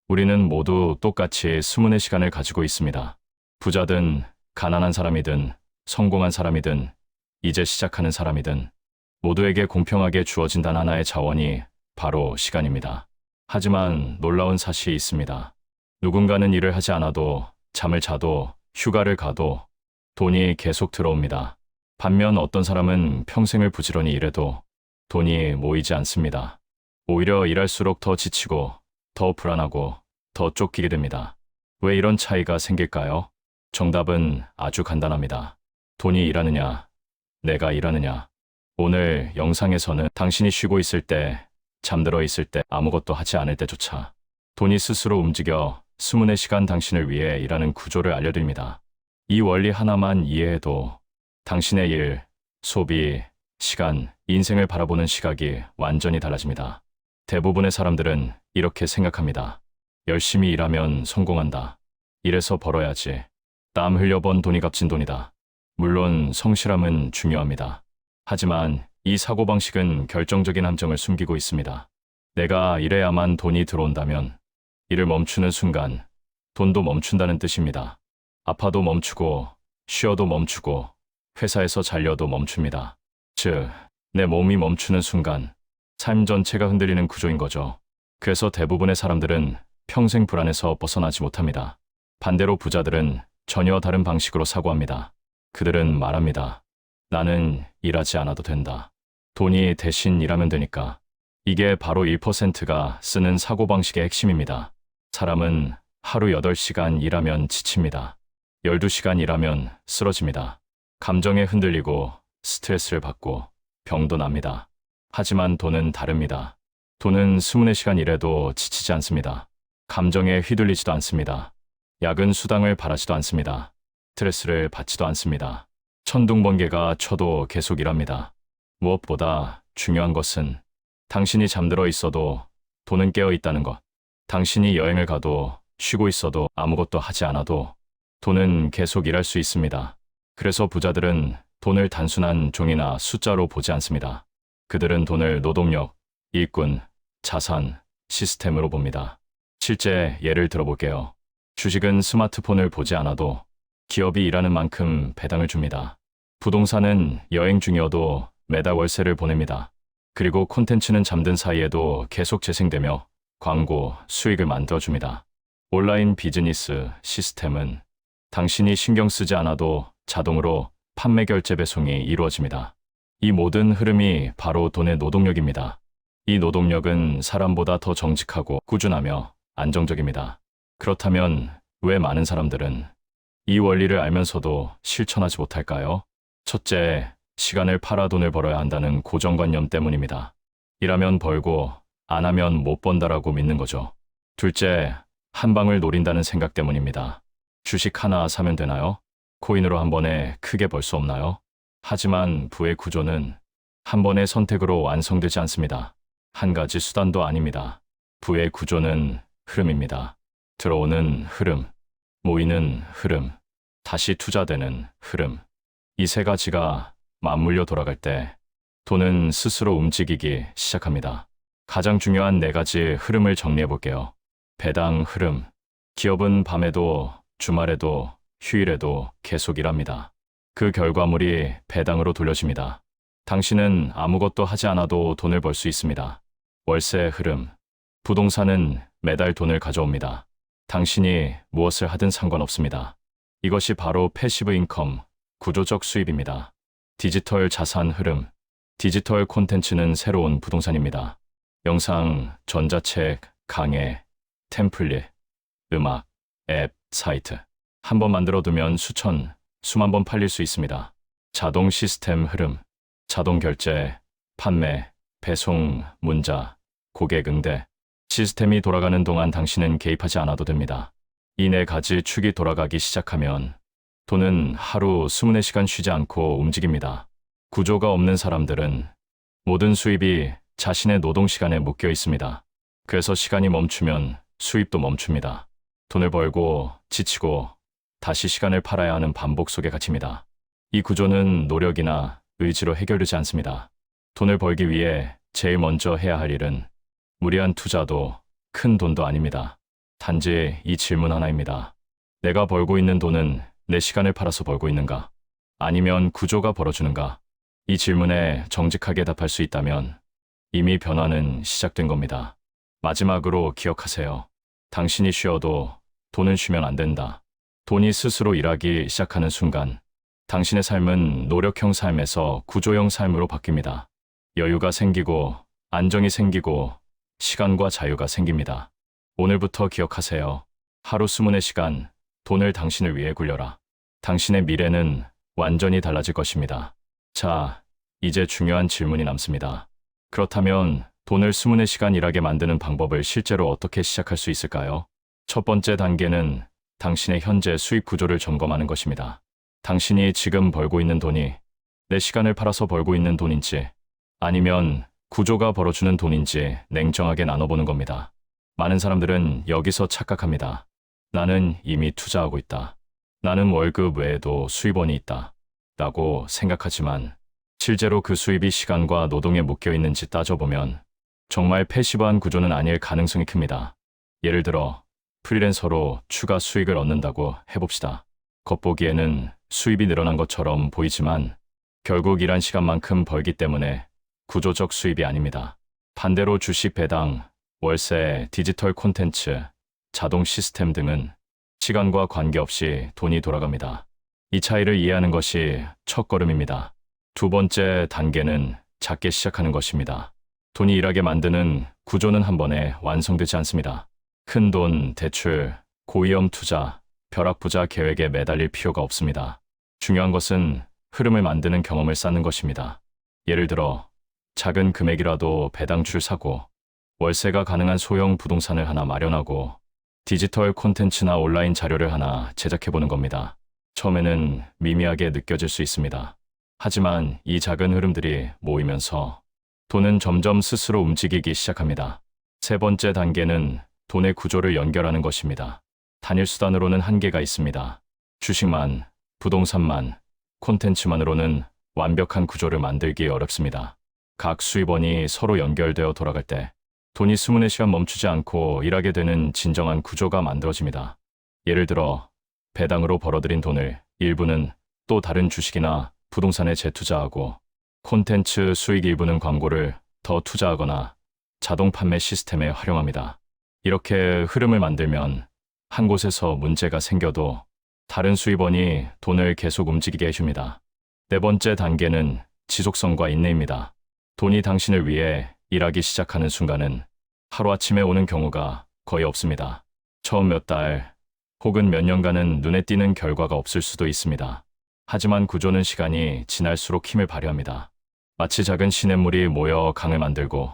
우리는 모두 똑같이 24시간을 가지고 있습니다. 부자든, 가난한 사람이든, 성공한 사람이든, 이제 시작하는 사람이든, 모두에게 공평하게 주어진 단 하나의 자원이 바로 시간입니다. 하지만 놀라운 사실이 있습니다. 누군가는 일을 하지 않아도, 잠을 자도, 휴가를 가도 돈이 계속 들어옵니다. 반면 어떤 사람은 평생을 부지런히 일해도 돈이 모이지 않습니다. 오히려 일할수록 더 지치고, 더 불안하고, 더 쫓기게 됩니다. 왜 이런 차이가 생길까요? 정답은 아주 간단합니다. 돈이 일하느냐, 내가 일하느냐. 오늘 영상에서는 당신이 쉬고 있을 때, 잠들어 있을 때, 아무것도 하지 않을 때조차 돈이 스스로 움직여 24시간 당신을 위해 일하는 구조를 알려드립니다. 이 원리 하나만 이해해도 당신의 일, 소비, 시간, 인생을 바라보는 시각이 완전히 달라집니다. 대부분의 사람들은 이렇게 생각합니다. 열심히 일하면 성공한다. 일해서 벌어야지. 땀 흘려번 돈이 값진 돈이다. 물론 성실함은 중요합니다. 하지만 이 사고방식은 결정적인 함정을 숨기고 있습니다. 내가 일해야만 돈이 들어온다면 일을 멈추는 순간 돈도 멈춘다는 뜻입니다. 아파도 멈추고, 쉬어도 멈추고, 회사에서 잘려도 멈춥니다. 즉, 내 몸이 멈추는 순간 삶 전체가 흔들리는 구조인 거죠. 그래서 대부분의 사람들은 평생 불안에서 벗어나지 못합니다. 반대로 부자들은 전혀 다른 방식으로 사고합니다. 그들은 말합니다. 나는 일하지 않아도 된다. 돈이 대신 일하면 되니까. 이게 바로 1%가 쓰는 사고방식의 핵심입니다. 사람은 하루 8시간 일하면 지칩니다. 12시간 일하면 쓰러집니다. 감정에 흔들리고 스트레스를 받고 병도 납니다. 하지만 돈은 다릅니다. 돈은 24시간 일해도 지치지 않습니다. 감정에 휘둘리지도 않습니다. 야근 수당을 바라지도 않습니다. 스트레스를 받지도 않습니다. 천둥번개가 쳐도 계속 일합니다. 무엇보다 중요한 것은 당신이 잠들어 있어도 돈은 깨어 있다는 것. 당신이 여행을 가도 쉬고 있어도 아무것도 하지 않아도 돈은 계속 일할 수 있습니다. 그래서 부자들은 돈을 단순한 종이나 숫자로 보지 않습니다. 그들은 돈을 노동력, 일꾼, 자산, 시스템으로 봅니다. 실제 예를 들어볼게요. 주식은 스마트폰을 보지 않아도 기업이 일하는 만큼 배당을 줍니다. 부동산은 여행 중이어도 매달 월세를 보냅니다. 그리고 콘텐츠는 잠든 사이에도 계속 재생되며 광고, 수익을 만들어줍니다. 온라인 비즈니스 시스템은 당신이 신경 쓰지 않아도 자동으로 판매 결제 배송이 이루어집니다. 이 모든 흐름이 바로 돈의 노동력입니다. 이 노동력은 사람보다 더 정직하고 꾸준하며 안정적입니다. 그렇다면 왜 많은 사람들은 이 원리를 알면서도 실천하지 못할까요? 첫째, 시간을 팔아 돈을 벌어야 한다는 고정관념 때문입니다. 일하면 벌고 안 하면 못 번다라고 믿는 거죠. 둘째, 한 방을 노린다는 생각 때문입니다. 주식 하나 사면 되나요? 코인으로 한 번에 크게 벌 수 없나요? 하지만 부의 구조는 한 번의 선택으로 완성되지 않습니다. 한 가지 수단도 아닙니다. 부의 구조는 흐름입니다. 들어오는 흐름, 모이는 흐름, 다시 투자되는 흐름. 이 세 가지가 맞물려 돌아갈 때 돈은 스스로 움직이기 시작합니다. 가장 중요한 네 가지 흐름을 정리해 볼게요. 배당 흐름. 기업은 밤에도 주말에도 휴일에도 계속 일합니다. 그 결과물이 배당으로 돌려집니다. 당신은 아무것도 하지 않아도 돈을 벌 수 있습니다. 월세 흐름. 부동산은 매달 돈을 가져옵니다. 당신이 무엇을 하든 상관없습니다. 이것이 바로 패시브 인컴, 구조적 수입입니다. 디지털 자산 흐름. 디지털 콘텐츠는 새로운 부동산입니다. 영상, 전자책, 강의, 템플릿, 음악, 앱, 사이트. 한 번 만들어두면 수만 번 팔릴 수 있습니다. 자동 시스템 흐름. 자동 결제, 판매, 배송, 문자, 고객 응대. 시스템이 돌아가는 동안 당신은 개입하지 않아도 됩니다. 이 네 가지 축이 돌아가기 시작하면 돈은 하루 24시간 쉬지 않고 움직입니다. 구조가 없는 사람들은 모든 수입이 자신의 노동 시간에 묶여 있습니다. 그래서 시간이 멈추면 수입도 멈춥니다. 돈을 벌고 지치고 다시 시간을 팔아야 하는 반복 속에 갇힙니다. 이 구조는 노력이나 의지로 해결되지 않습니다. 돈을 벌기 위해 제일 먼저 해야 할 일은 무리한 투자도 큰 돈도 아닙니다. 단지 이 질문 하나입니다. 내가 벌고 있는 돈은 내 시간을 팔아서 벌고 있는가? 아니면 구조가 벌어주는가? 이 질문에 정직하게 답할 수 있다면 이미 변화는 시작된 겁니다. 마지막으로 기억하세요. 당신이 쉬어도 돈은 쉬면 안 된다. 돈이 스스로 일하기 시작하는 순간 당신의 삶은 노력형 삶에서 구조형 삶으로 바뀝니다. 여유가 생기고 안정이 생기고 시간과 자유가 생깁니다. 오늘부터 기억하세요. 하루 20시간 돈을 당신을 위해 굴려라. 당신의 미래는 완전히 달라질 것입니다. 자, 이제 중요한 질문이 남습니다. 그렇다면 돈을 20시간 일하게 만드는 방법을 실제로 어떻게 시작할 수 있을까요? 첫 번째 단계는 당신의 현재 수입 구조를 점검하는 것입니다. 당신이 지금 벌고 있는 돈이 내 시간을 팔아서 벌고 있는 돈인지 아니면 구조가 벌어주는 돈인지 냉정하게 나눠보는 겁니다. 많은 사람들은 여기서 착각합니다. 나는 이미 투자하고 있다. 나는 월급 외에도 수입원이 있다. 라고 생각하지만 실제로 그 수입이 시간과 노동에 묶여 있는지 따져보면 정말 패시브한 구조는 아닐 가능성이 큽니다. 예를 들어 프리랜서로 추가 수익을 얻는다고 해봅시다. 겉보기에는 수입이 늘어난 것처럼 보이지만 결국 일한 시간만큼 벌기 때문에 구조적 수입이 아닙니다. 반대로 주식 배당, 월세, 디지털 콘텐츠, 자동 시스템 등은 시간과 관계없이 돈이 돌아갑니다. 이 차이를 이해하는 것이 첫걸음입니다. 두 번째 단계는 작게 시작하는 것입니다. 돈이 일하게 만드는 구조는 한 번에 완성되지 않습니다. 큰 돈, 대출, 고위험 투자, 벼락부자 계획에 매달릴 필요가 없습니다. 중요한 것은 흐름을 만드는 경험을 쌓는 것입니다. 예를 들어 작은 금액이라도 배당줄 사고 월세가 가능한 소형 부동산을 하나 마련하고 디지털 콘텐츠나 온라인 자료를 하나 제작해보는 겁니다. 처음에는 미미하게 느껴질 수 있습니다. 하지만 이 작은 흐름들이 모이면서 돈은 점점 스스로 움직이기 시작합니다. 세 번째 단계는 돈의 구조를 연결하는 것입니다. 단일 수단으로는 한계가 있습니다. 주식만, 부동산만, 콘텐츠만으로는 완벽한 구조를 만들기 어렵습니다. 각 수입원이 서로 연결되어 돌아갈 때 돈이 24시간 멈추지 않고 일하게 되는 진정한 구조가 만들어집니다. 예를 들어 배당으로 벌어들인 돈을 일부는 또 다른 주식이나 부동산에 재투자하고 콘텐츠 수익 일부는 광고를 더 투자하거나 자동 판매 시스템에 활용합니다. 이렇게 흐름을 만들면 한 곳에서 문제가 생겨도 다른 수입원이 돈을 계속 움직이게 해줍니다. 네 번째 단계는 지속성과 인내입니다. 돈이 당신을 위해 일하기 시작하는 순간은 하루아침에 오는 경우가 거의 없습니다. 처음 몇 달 혹은 몇 년간은 눈에 띄는 결과가 없을 수도 있습니다. 하지만 구조는 시간이 지날수록 힘을 발휘합니다. 마치 작은 시냇물이 모여 강을 만들고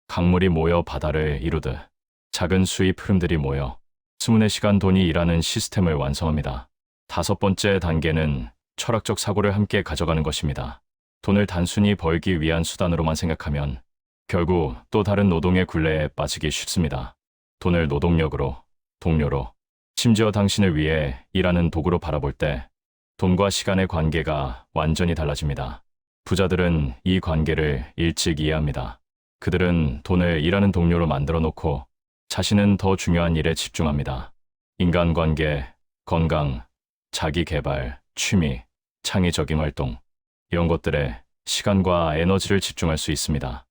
강물이 모여 바다를 이루듯 작은 수입 흐름들이 모여 24시간 돈이 일하는 시스템을 완성합니다. 다섯 번째 단계는 철학적 사고를 함께 가져가는 것입니다. 돈을 단순히 벌기 위한 수단으로만 생각하면 결국 또 다른 노동의 굴레에 빠지기 쉽습니다. 돈을 노동력으로, 동료로, 심지어 당신을 위해 일하는 도구로 바라볼 때 돈과 시간의 관계가 완전히 달라집니다. 부자들은 이 관계를 일찍 이해합니다. 그들은 돈을 일하는 동료로 만들어 놓고 자신은 더 중요한 일에 집중합니다. 인간관계, 건강, 자기 개발, 취미, 창의적인 활동, 이런 것들에 시간과 에너지를 집중할 수 있습니다.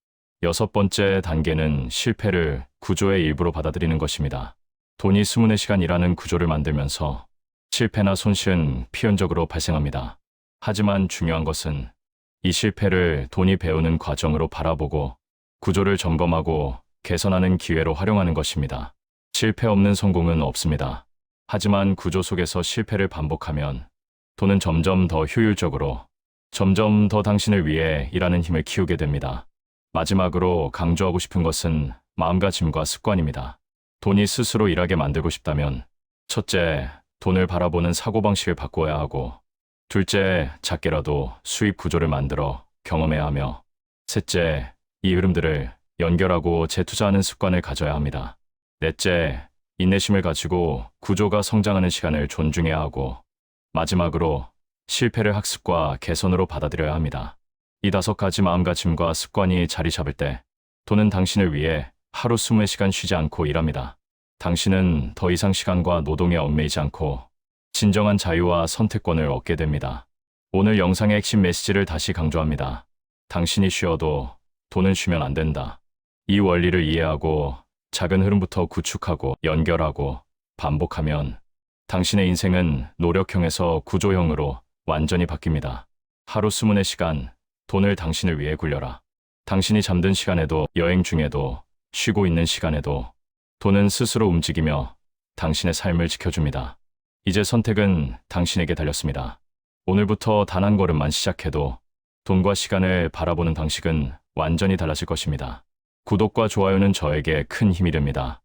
여섯 번째 단계는 실패를 구조의 일부로 받아들이는 것입니다. 돈이 24시간 일하는 구조를 만들면서 실패나 손실은 필연적으로 발생합니다. 하지만 중요한 것은 이 실패를 돈이 배우는 과정으로 바라보고 구조를 점검하고 개선하는 기회로 활용하는 것입니다. 실패 없는 성공은 없습니다. 하지만 구조 속에서 실패를 반복하면 돈은 점점 더 효율적으로, 점점 더 당신을 위해 일하는 힘을 키우게 됩니다. 마지막으로 강조하고 싶은 것은 마음가짐과 습관입니다. 돈이 스스로 일하게 만들고 싶다면 첫째, 돈을 바라보는 사고방식을 바꿔야 하고 둘째, 작게라도 수입 구조를 만들어 경험해야 하며 셋째, 이 흐름들을 연결하고 재투자하는 습관을 가져야 합니다. 넷째, 인내심을 가지고 구조가 성장하는 시간을 존중해야 하고 마지막으로 실패를 학습과 개선으로 받아들여야 합니다. 이 5가지 마음가짐과 습관이 자리 잡을 때 돈은 당신을 위해 하루 20시간 쉬지 않고 일합니다. 당신은 더 이상 시간과 노동에 얽매이지 않고 진정한 자유와 선택권을 얻게 됩니다. 오늘 영상의 핵심 메시지를 다시 강조합니다. 당신이 쉬어도 돈은 쉬면 안 된다. 이 원리를 이해하고 작은 흐름부터 구축하고 연결하고 반복하면 당신의 인생은 노력형에서 구조형으로 완전히 바뀝니다. 하루 24시간, 돈을 당신을 위해 굴려라. 당신이 잠든 시간에도, 여행 중에도, 쉬고 있는 시간에도 돈은 스스로 움직이며 당신의 삶을 지켜줍니다. 이제 선택은 당신에게 달렸습니다. 오늘부터 단 한 걸음만 시작해도 돈과 시간을 바라보는 방식은 완전히 달라질 것입니다. 구독과 좋아요는 저에게 큰 힘이 됩니다.